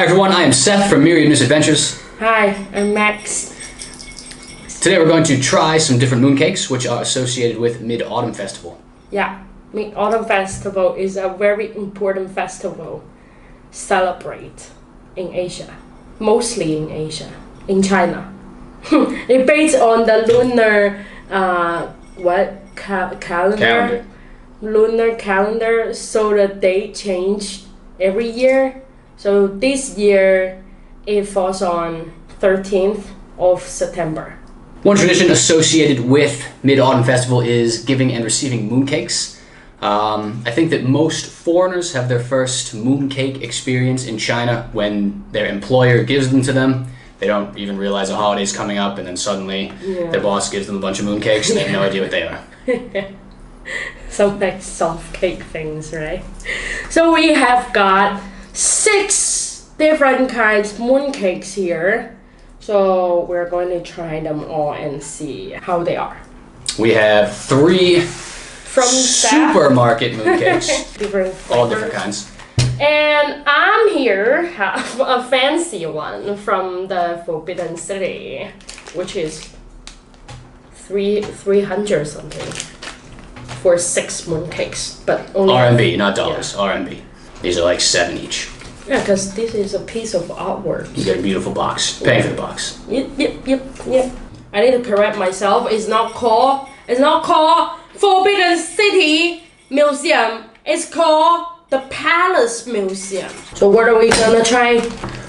Hi everyone, I am Seth from Myriad Misadventures. Hi, I'm Max. Today we're going to try some different mooncakes which are associated with Mid-Autumn Festival. Yeah, Mid-Autumn Festival is a very important festival celebrate in Asia, mostly in Asia, in China. It's based on the lunar calendar. Lunar calendar, so the date changed every year. So this year it falls on 13th of September. One tradition associated with Mid-Autumn Festival is giving and receiving mooncakes. I think that most foreigners have their first mooncake experience in China when their employer gives them to them. They don't even realize a holiday's coming up, and then suddenly their boss gives them a bunch of mooncakes and they have no idea what they are. Some like soft cake things, right? So we have got 6 different kinds of mooncakes here. So we're going to try them all and see how they are. We have 3 from supermarket mooncakes, all different kinds. And I'm here have a fancy one from the Forbidden City, which is 300 something for 6 mooncakes, but only RMB, not dollars. Yeah. RMB. These are like 7 each. Yeah, because this is a piece of artwork. You get a beautiful box. Paying for the box. Yep. I need to correct myself. It's not called Forbidden City Museum. It's called the Palace Museum. So what are we gonna try?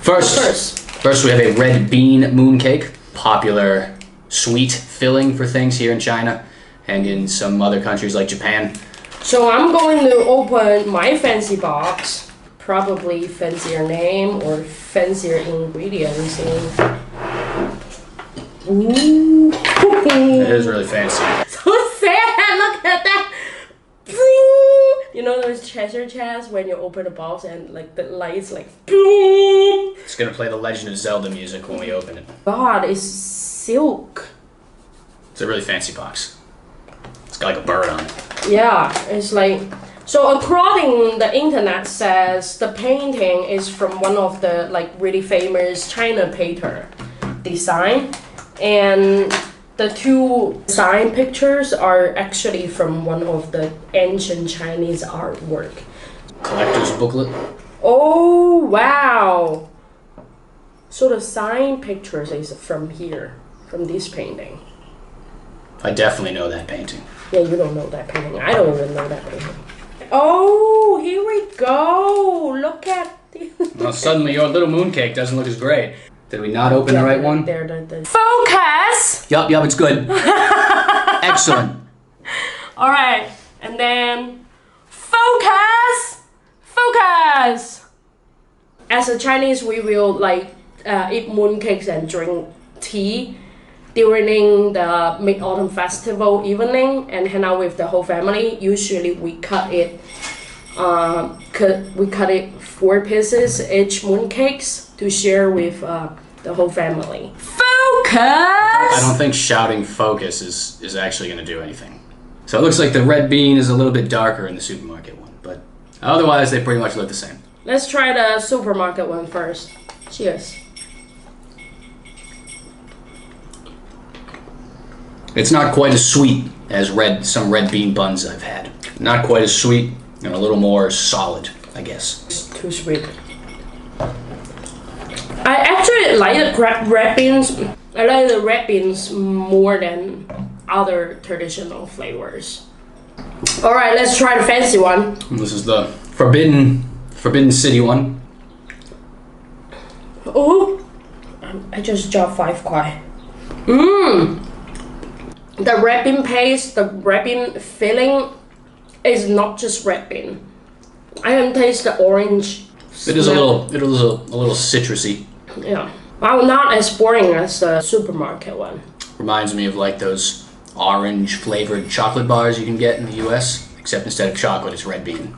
First we have a red bean mooncake, popular sweet filling for things here in China and in some other countries like Japan. So I'm going to open my fancy box. Probably fancier name or fancier ingredients. Ooh. It is really fancy. So sad, look at that. You know those treasure chests when you open a box and like the lights like boom. It's gonna play the Legend of Zelda music when we open it. God, it's silk. It's a really fancy box. It's got like a bird on it. Yeah, it's like, so according the internet says the painting is from one of the like really famous China painter design, and the 2 sign pictures are actually from one of the ancient Chinese artwork. Collector's booklet. Oh wow! So the sign pictures is from here, from this painting. I definitely know that painting. Yeah, you don't know that painting. I don't even know that painting. Oh, here we go. Look at this. Well, suddenly your little mooncake doesn't look as great. Did we not open the right one? Focus! Yup, it's good. Excellent. Alright, and then focus! Focus! As a Chinese, we will like eat mooncakes and drink tea during the Mid-Autumn Festival evening and hang out with the whole family. Usually we cut it 4 pieces each mooncakes to share with the whole family. Focus! I don't think shouting focus is actually going to do anything. So it looks like the red bean is a little bit darker in the supermarket one, but otherwise they pretty much look the same. Let's try the supermarket one first. Cheers. It's not quite as sweet as some red bean buns I've had. Not quite as sweet and a little more solid, I guess. It's too sweet. I actually like the red beans. I like the red beans more than other traditional flavors. All right, let's try the fancy one. This is the Forbidden City one. Oh, I just dropped 5 kwai. The red bean paste, the red bean filling is not just red bean. I can taste the orange. It is a little citrusy. Yeah. Well, not as boring as the supermarket one. Reminds me of like those orange flavored chocolate bars you can get in the US, except instead of chocolate, it's red bean.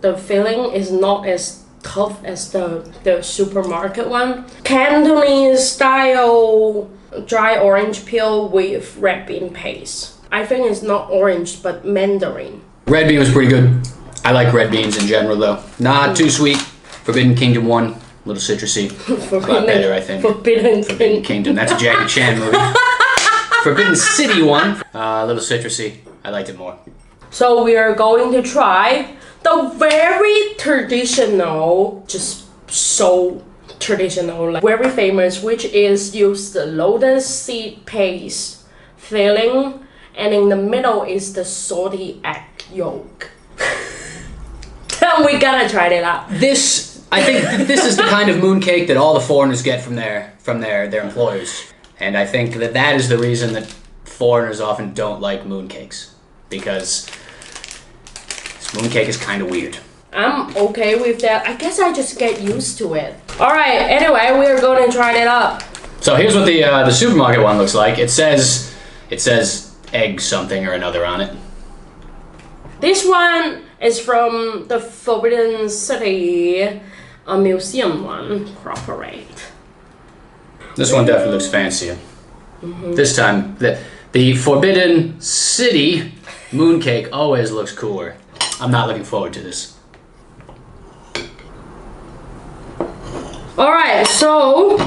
The filling is not as tough as the supermarket one. Cantonese style dry orange peel with red bean paste. I think it's not orange, but mandarin. Red bean was pretty good. I like red beans in general though. Not too sweet, Forbidden Kingdom one, a little citrusy. A lot better, I think. Forbidden Kingdom. That's a Jackie Chan movie. Forbidden City one, a little citrusy. I liked it more. So we are going to try the very traditional, just so traditional, like very famous, which is use the lotus seed paste filling, and in the middle is the salty egg yolk. We gotta try it out. I think this is the kind of mooncake that all the foreigners get from their employers, and I think that is the reason that foreigners often don't like mooncakes, because this mooncake is kind of weird. I'm okay with that. I guess I just get used to it. Alright, anyway, we're going to try it up. So here's what the supermarket one looks like. It says egg something or another on it. This one is from the Forbidden City, a museum one, corporate. This one definitely looks fancier. This time, the Forbidden City mooncake always looks cooler. I'm not looking forward to this. Alright, so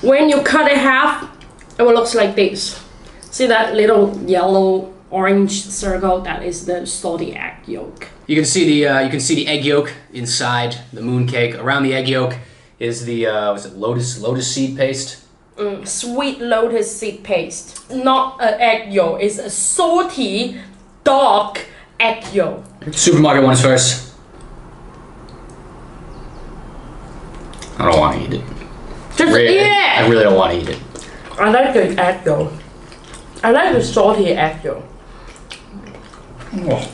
when you cut it half, it will look like this. See that little yellow orange circle? That is the salty egg yolk. You can see the egg yolk inside the mooncake. Around the egg yolk is the was it lotus seed paste? Sweet lotus seed paste. Not an egg yolk. It's a salty dark egg yolk. Supermarket one's first. I don't want to eat it. I really don't want to eat it. I like the egg yolk. I like the salty egg yolk. Oh.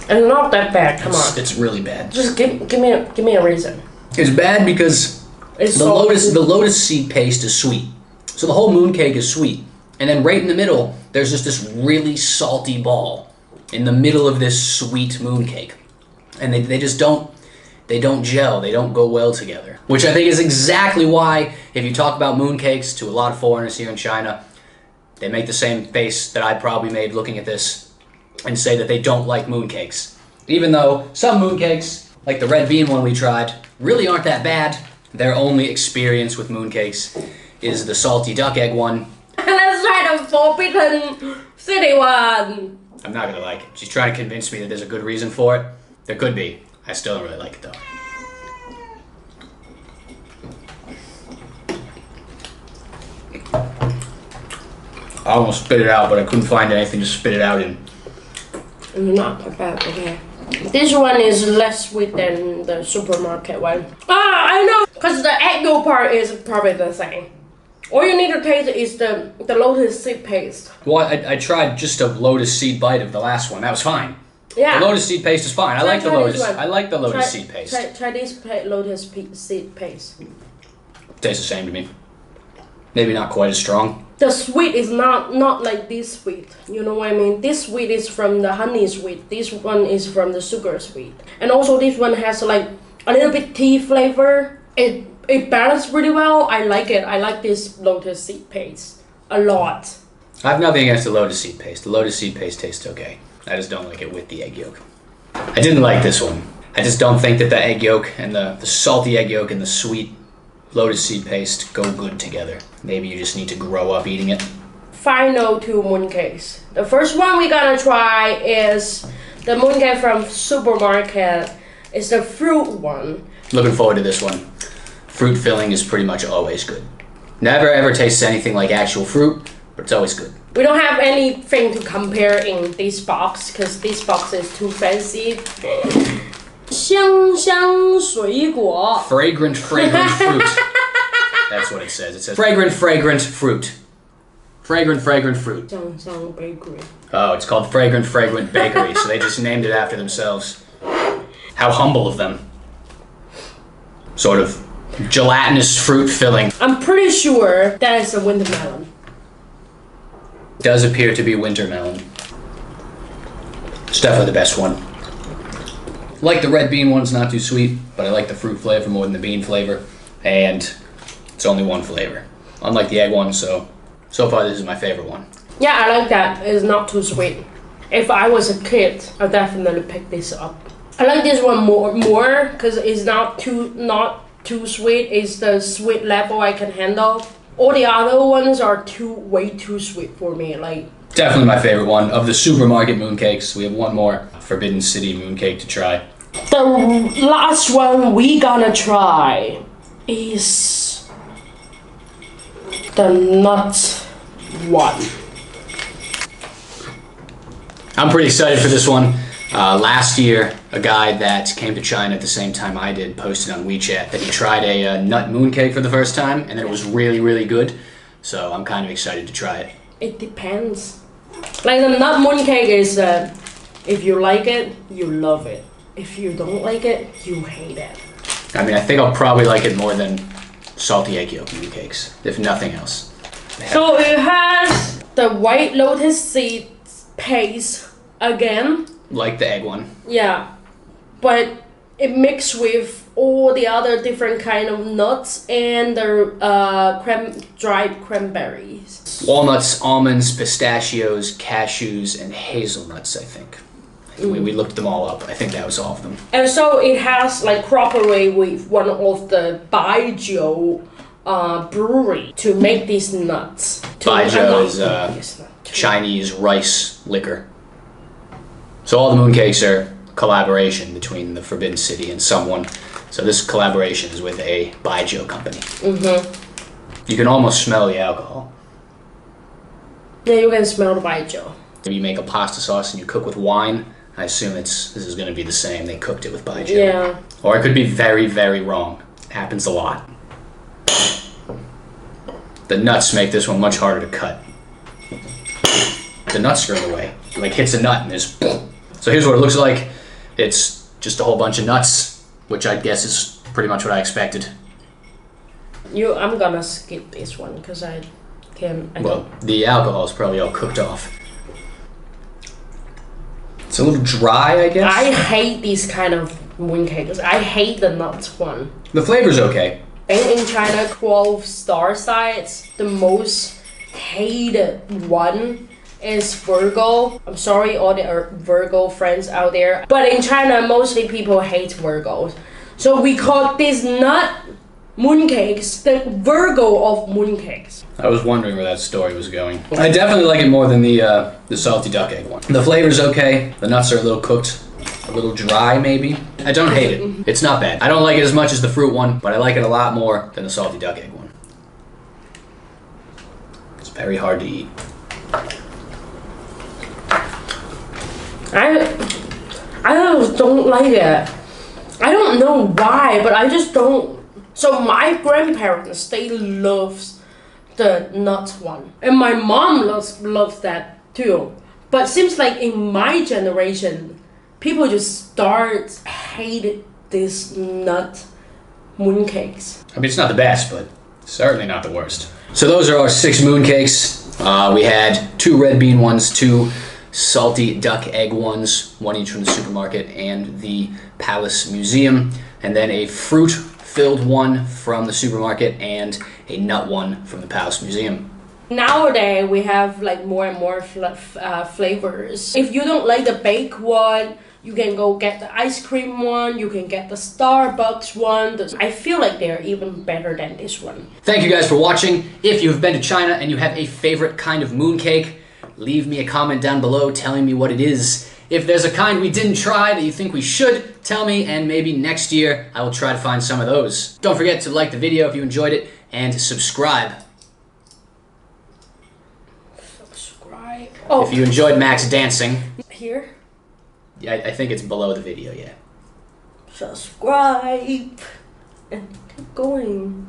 It's not that bad. Come on. It's really bad. Just give me a reason. It's bad because the lotus seed paste is sweet. So the whole mooncake is sweet. And then right in the middle, there's just this really salty ball in the middle of this sweet mooncake. And they just don't gel, they don't go well together. Which I think is exactly why, if you talk about mooncakes to a lot of foreigners here in China, they make the same face that I probably made looking at this and say that they don't like mooncakes. Even though some mooncakes, like the red bean one we tried, really aren't that bad. Their only experience with mooncakes is the salty duck egg one. Let's try the Forbidden City one. I'm not gonna like it. She's trying to convince me that there's a good reason for it. There could be. I still don't really like it though. I almost spit it out, but I couldn't find anything to spit it out in. Not that bad, okay. This one is less sweet than the supermarket one. Ah, I know! Because the egg yolk part is probably the same. All you need to taste is the lotus seed paste. Well, I tried just a lotus seed bite of the last one. That was fine. Yeah. The lotus seed paste is fine. I like the lotus seed paste. Try this lotus seed paste. Tastes the same to me. Maybe not quite as strong. The sweet is not like this sweet. You know what I mean? This sweet is from the honey sweet. This one is from the sugar sweet. And also this one has like a little bit tea flavor. It balances really well. I like it. I like this lotus seed paste a lot. I have nothing against the lotus seed paste. The lotus seed paste tastes okay. I just don't like it with the egg yolk. I didn't like this one. I just don't think that the egg yolk and the salty egg yolk and the sweet lotus seed paste go good together. Maybe you just need to grow up eating it. Final two mooncakes. The first one we gonna try is the mooncake from supermarket. It's the fruit one. Looking forward to this one. Fruit filling is pretty much always good. Never ever tastes anything like actual fruit, but it's always good. We don't have anything to compare in this box because this box is too fancy. 香香水果. Fragrant fruit. That's what it says. It says fragrant fruit. Fragrant fruit. 香香 bakery. Oh, it's called Fragrant Bakery, so they just named it after themselves. How humble of them. Sort of gelatinous fruit filling. I'm pretty sure that is a winter melon. Does appear to be winter melon. It's definitely the best one. Like the red bean one's not too sweet, but I like the fruit flavor more than the bean flavor, and it's only one flavor. Unlike the egg one, so far this is my favorite one. Yeah, I like that. It's not too sweet. If I was a kid, I'd definitely pick this up. I like this one more because it's not too sweet. It's the sweet level I can handle. All the other ones are way too sweet for me. Like definitely my favorite one of the supermarket mooncakes. We have one more Forbidden City mooncake to try. The last one we gonna try is the nut one. I'm pretty excited for this one. Last year, a guy that came to China at the same time I did posted on WeChat that he tried a nut mooncake for the first time and that it was really, really good. So I'm kind of excited to try it. It depends. Like the nut mooncake is, if you like it, you love it. If you don't like it, you hate it. I mean, I think I'll probably like it more than salty egg yolk mooncakes, if nothing else. So it has the white lotus seed paste again. Like the egg one. Yeah, but it mixed with all the other different kind of nuts and the dried cranberries. Walnuts, almonds, pistachios, cashews, and hazelnuts, I think. We looked them all up. I think that was all of them. And so it has like cooperate with one of the Baijiu brewery to make these nuts. Baijiu is Chinese rice liquor. So all the mooncakes are collaboration between the Forbidden City and someone. So this collaboration is with a Baijiu company. Mm-hmm. You can almost smell the alcohol. Yeah, you can smell the Baijiu. If you make a pasta sauce and you cook with wine, I assume this is going to be the same. They cooked it with Baijiu. Yeah. Or I could be very, very wrong. Happens a lot. The nuts make this one much harder to cut. The nuts are in the way. Like hits a nut and there's... So here's what it looks like. It's just a whole bunch of nuts, which I guess is pretty much what I expected. I'm gonna skip this one because the alcohol is probably all cooked off. It's a little dry, I guess. I hate these kind of mooncakes. I hate the nuts one. The flavor's okay. And in China, 12 star sites, the most hated one is Virgo. I'm sorry, all the Virgo friends out there. But in China, mostly people hate Virgos. So we call these nut mooncakes the Virgo of mooncakes. I was wondering where that story was going. I definitely like it more than the salty duck egg one. The flavor's okay. The nuts are a little cooked, a little dry maybe. I don't hate it. It's not bad. I don't like it as much as the fruit one, but I like it a lot more than the salty duck egg one. It's very hard to eat. I just don't like it. I don't know why, but I just don't. So my grandparents, they love the nut one. And my mom loves that too. But seems like in my generation, people just start hating this nut mooncakes. I mean, it's not the best, but certainly not the worst. So those are our 6 mooncakes. We had 2 red bean ones, 2 salty duck egg ones, 1 each from the supermarket and the Palace Museum, and then a fruit-filled one from the supermarket and a nut one from the Palace Museum. Nowadays, we have like more and more flavors. If you don't like the baked one, you can go get the ice cream one, you can get the Starbucks one. I feel like they're even better than this one. Thank you guys for watching. If you've been to China and you have a favorite kind of mooncake, leave me a comment down below telling me what it is. If there's a kind we didn't try that you think we should, tell me, and maybe next year I will try to find some of those. Don't forget to like the video if you enjoyed it, and subscribe. Oh. If you enjoyed Max dancing. Here? Yeah, I think it's below the video, yeah. Subscribe. And keep going.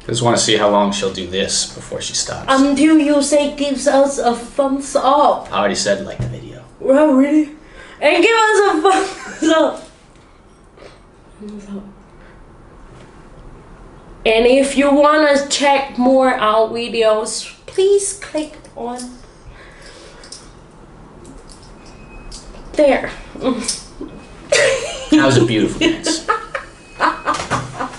Just want to see how long she'll do this before she stops. Until you say gives us a thumbs up. I already said like the video. Well, really? And give us a thumbs up. And if you want to check more our videos, please click on there. That was a beautiful dance.